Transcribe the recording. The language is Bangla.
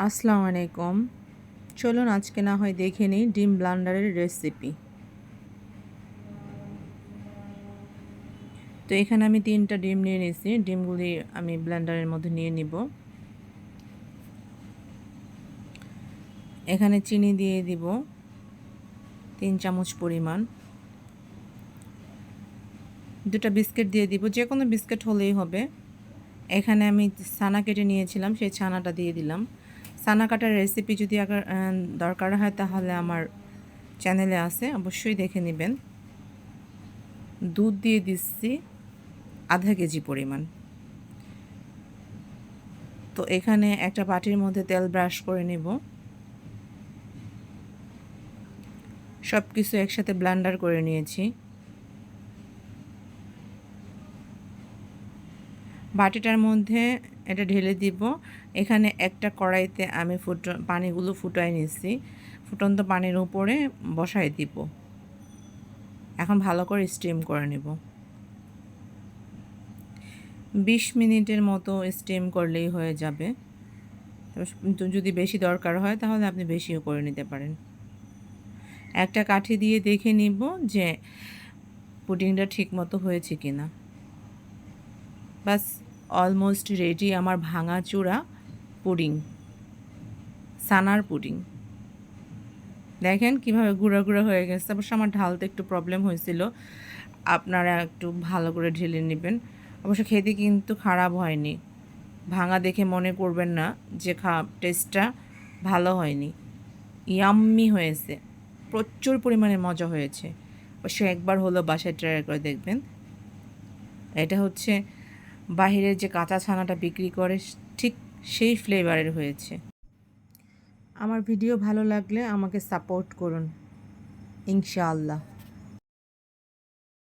আসসালামু আলাইকুম। চলুন আজকে না হয় দেখে নিই ডিম ব্লান্ডারের রেসিপি। তো এখানে আমি 3টা ডিম নিয়ে নিয়েছি। ডিমগুলি আমি ব্লেন্ডারের মধ্যে নিয়ে নিব। এখানে চিনি দিয়ে দিব 3 চামচ পরিমাণ। 2টা বিস্কিট দিয়ে দিব, যে কোনো বিস্কিট হলেই হবে। এখানে আমি ছানা কেটে নিয়েছিলাম, সেই ছানাটা দিয়ে দিলাম। ছানা কাটার রেসিপি যদি দরকার হয় তাহলে আমার চ্যানেলে আছে, অবশ্যই দেখে নেবেন। দুধ দিয়ে দিচ্ছি আধা কেজি পরিমাণ। তো এখানে একটা বাটির মধ্যে তেল ব্রাশ করে নেব। সব কিছু একসাথে ব্লেন্ডার করে নিয়েছি। বাটিটার মধ্যে এটা ঢেলে দিব। এখানে একটা কড়াইতে আমি পানিগুলো ফুটাই নিয়েছি। ফুটন্ত পানির উপরে বসাই দিব। এখন ভালো করে স্টিম করে নেব। 20 মিনিটের মতো স্টিম করলেই হয়ে যাবে। তো যদি বেশি দরকার হয় তাহলে আপনি বেশিও করে নিতে পারেন। একটা কাঠি দিয়ে দেখে নিব যে পুডিংটা ঠিকমতো হয়েছে কিনা। বাস, অলমোস্ট রেডি আমার ভাঙাচোরা পুডিং, ছানার পুডিং। দেখেন কিভাবে গুঁড়া গুঁড়া হয়ে গেছে। অবশ্য আমার ঢালতে একটু প্রবলেম হয়েছিল, আপনারা একটু ভালো করে ঢেলে নেবেন। অবশ্য খেতে কিন্তু খারাপ হয়নি। ভাঙা দেখে মনে করবেন না যে টেস্টটা ভালো হয়নি। ইয়াম্মি হয়েছে, প্রচুর পরিমাণে মজা হয়েছে। অবশ্য একবার হলো বাসায় ট্রাই করে দেখবেন। এটা হচ্ছে বাহিরের যে কাঁচা ছানাটা বিক্রি করে ঠিক সেই ফ্লেভারের হয়েছে। আমার ভিডিও ভালো লাগলে আমাকে সাপোর্ট করুন, ইনশাআল্লাহ।